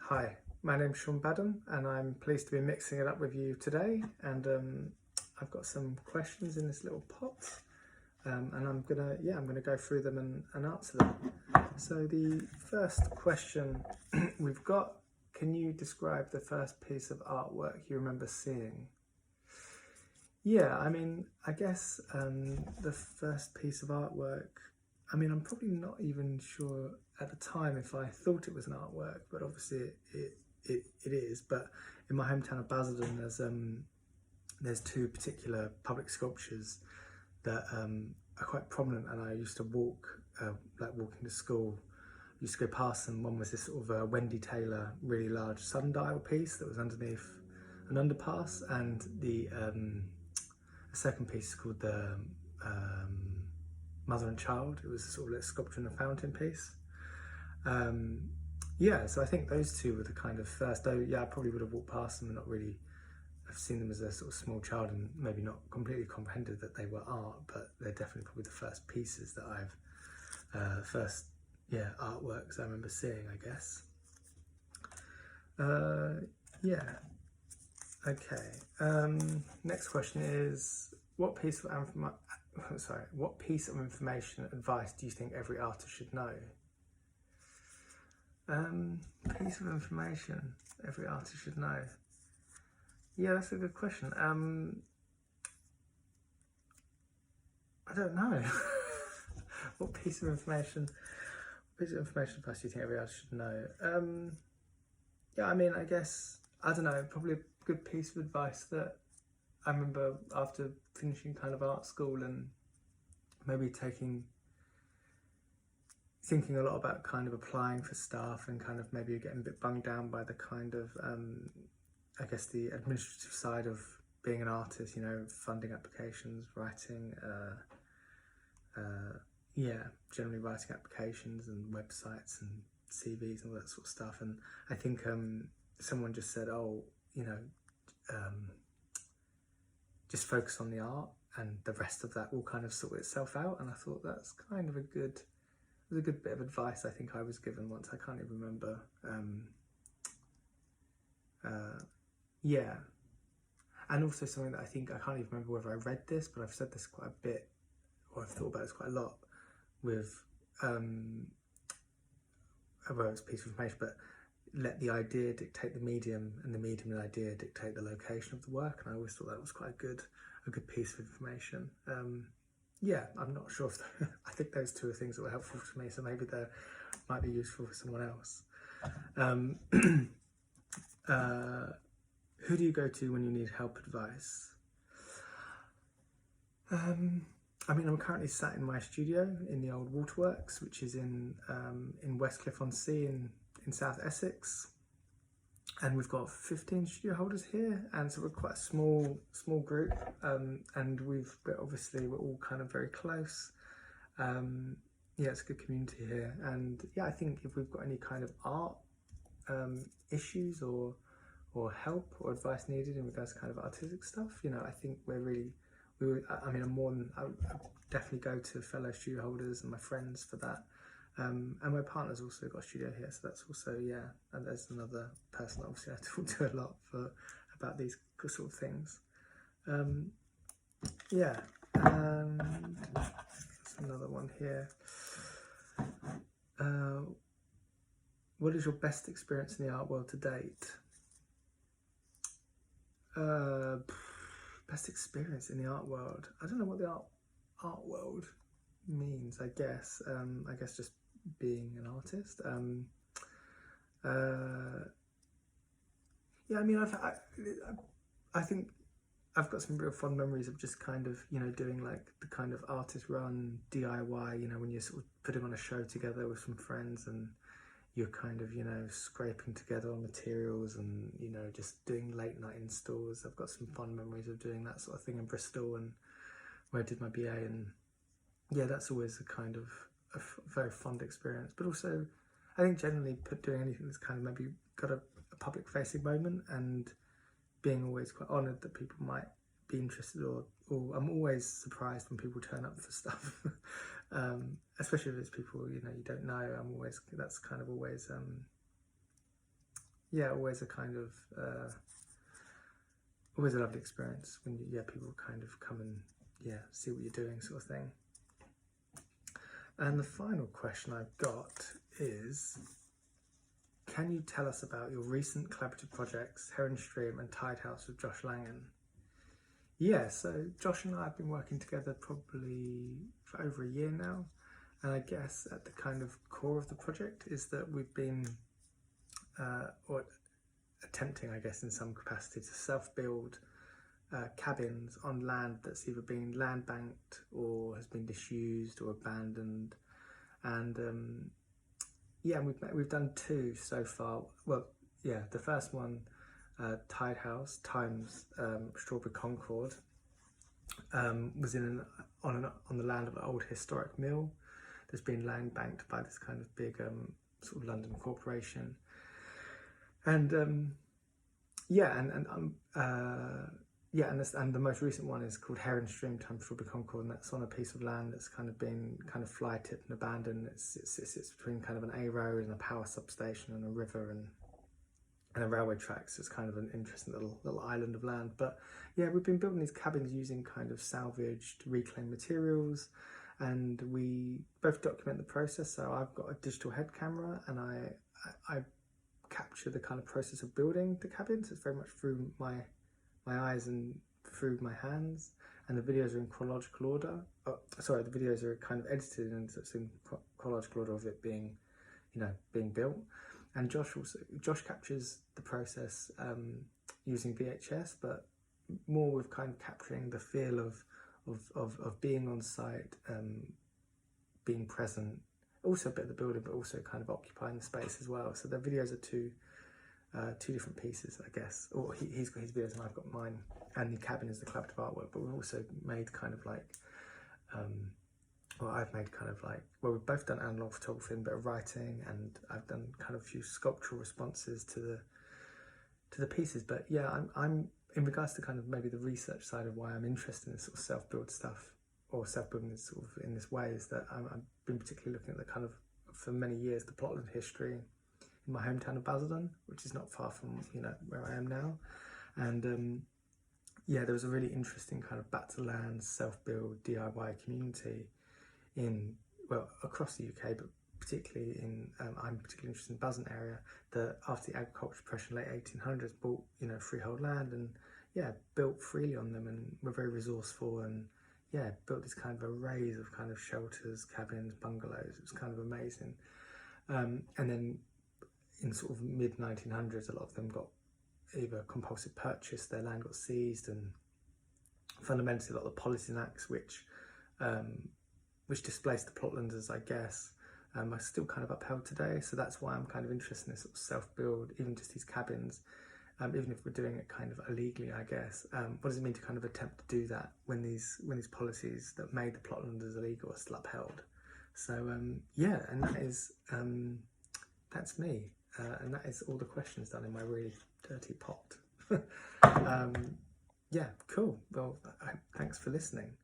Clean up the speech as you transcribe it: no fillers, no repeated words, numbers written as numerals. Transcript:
Hi, my name's Shaun Badham and I'm pleased to be mixing it up with you today, and I've got some questions in this little pot, and I'm gonna go through them and answer them. So the first question we've got: can you describe the first piece of artwork you remember seeing? Yeah, I guess the first piece of artwork, I'm probably not even sure at the time if I thought it was an artwork, but obviously it is. But in my hometown of Basildon, there's two particular public sculptures that are quite prominent, and I used to walking to school. I used to go past them. One was this sort of Wendy Taylor, really large sundial piece that was underneath an underpass, and the second piece is called the Mother and Child. It was sort of like sculpture in a fountain piece. Yeah, so I think those two were the kind of first, though, yeah, I probably would have walked past them and not really have seen them as a sort of small child and maybe not completely comprehended that they were art, but they're definitely probably the first pieces that artworks I remember seeing, I guess. Yeah. Okay. Next question is, what piece of information advice do you think every artist should know? Piece of information every artist should know. Yeah, that's a good question. I don't know. What piece of information advice do you think every artist should know? Yeah, I guess, I don't know, probably a good piece of advice that I remember after finishing kind of art school and maybe thinking a lot about kind of applying for stuff and kind of maybe getting a bit bunged down by the kind of, I guess, the administrative side of being an artist, funding applications, writing, generally writing applications and websites and CVs and all that sort of stuff. And I think someone just said, just focus on the art and the rest of that will kind of sort itself out. And I thought that's kind of a good bit of advice I think I was given once. I can't even remember. Yeah. And also something that I can't even remember whether I read this, but I've said this quite a bit, or I've thought about this quite a lot with, well, it's a piece of information, but let the idea dictate the medium and the medium and idea dictate the location of the work. And I always thought that was quite a good piece of information. Yeah, I'm not sure if I think those two are things that were helpful to me, so maybe they might be useful for someone else. Who do you go to when you need help, advice? I'm currently sat in my studio in the old Waterworks, which is in Westcliff-on-Sea in South Essex, and we've got 15 studio holders here, and so we're quite a small group, and we're all kind of very close. Yeah, it's a good community here, and yeah, I think if we've got any kind of art issues or help or advice needed in regards to kind of artistic stuff, I think I definitely go to fellow studio holders and my friends for that. And my partner's also got a studio here, so that's also, yeah, and there's another person that obviously I talk to a lot about these sort of things. Yeah, and there's another one here. What is your best experience in the art world to date? Best experience in the art world. I don't know what the art world means. I guess just being an artist. Yeah, I think I've got some real fond memories of just kind of doing like the kind of artist run DIY. When you're sort of putting on a show together with some friends and you're kind of scraping together on materials and just doing late night installs. I've got some fond memories of doing that sort of thing in Bristol and where I did my BA, and yeah, that's always a kind of a very fond experience. But also I think generally doing anything that's kind of maybe got a public facing moment, and being always quite honoured that people might be interested, or I'm always surprised when people turn up for stuff. Especially if it's people you don't know. That's kind of always yeah, always a kind of always a lovely experience when people kind of come and see what you're doing, sort of thing. And the final question I've got is, can you tell us about your recent collaborative projects, Heron Stream and Tide House with Josh Langan? Yeah, so Josh and I have been working together probably for over a year now, and I guess at the kind of core of the project is that we've been or attempting, I guess, in some capacity to self-build cabins on land that's either been land banked or has been disused or abandoned. And we've done 2 so far. Well, yeah, the first one, Tide House times Strawberry Concord, was on the land of an old historic mill that's been land banked by this kind of big sort of London corporation. And and the most recent one is called Heron Stream times Strawberry Concord, and that's on a piece of land that's kind of been kind of fly tipped and abandoned. It sits between kind of an A road and a power substation and a river and a railway tracks. So it's kind of an interesting little island of land. But yeah, we've been building these cabins using kind of salvaged, reclaimed materials, and we both document the process. So I've got a digital head camera, and I capture the kind of process of building the cabins. It's very much through my eyes and through my hands, and the videos are in chronological order. The videos are kind of edited, and so it's in chronological order of it being, being built. And Josh captures the process using VHS, but more with kind of capturing the feel of being on site, being present, also a bit of the building, but also kind of occupying the space as well. So the videos are two different pieces, I guess. Or he's got his videos and I've got mine, and the cabin is the collaborative artwork. But we've also made kind of like, we've both done analog photography and a bit of writing, and I've done kind of a few sculptural responses to the pieces. But yeah, I'm in regards to kind of maybe the research side of why I'm interested in this sort of self-build stuff, or self-building sort of in this way, is that I've been particularly looking at the kind of, for many years, the plotland history in my hometown of Basildon, which is not far from where I am now. And there was a really interesting kind of back to land, self-build, DIY community across the UK, but particularly I'm particularly interested in the Basildon area, that after the agricultural depression, late 1800s, bought freehold land and built freely on them, and were very resourceful, and built this kind of arrays of kind of shelters, cabins, bungalows. It was kind of amazing. And then in sort of mid 1900s, a lot of them got either compulsive purchase, their land got seized, and fundamentally a lot of the policies and acts which displaced the plotlanders, I guess, are still kind of upheld today. So that's why I'm kind of interested in this sort of self-build, even just these cabins, even if we're doing it kind of illegally, I guess. What does it mean to kind of attempt to do that when these policies that made the plotlanders illegal are still upheld? So and that is that's me, and that is all the questions done in my really dirty pot. Cool. Well, thanks for listening.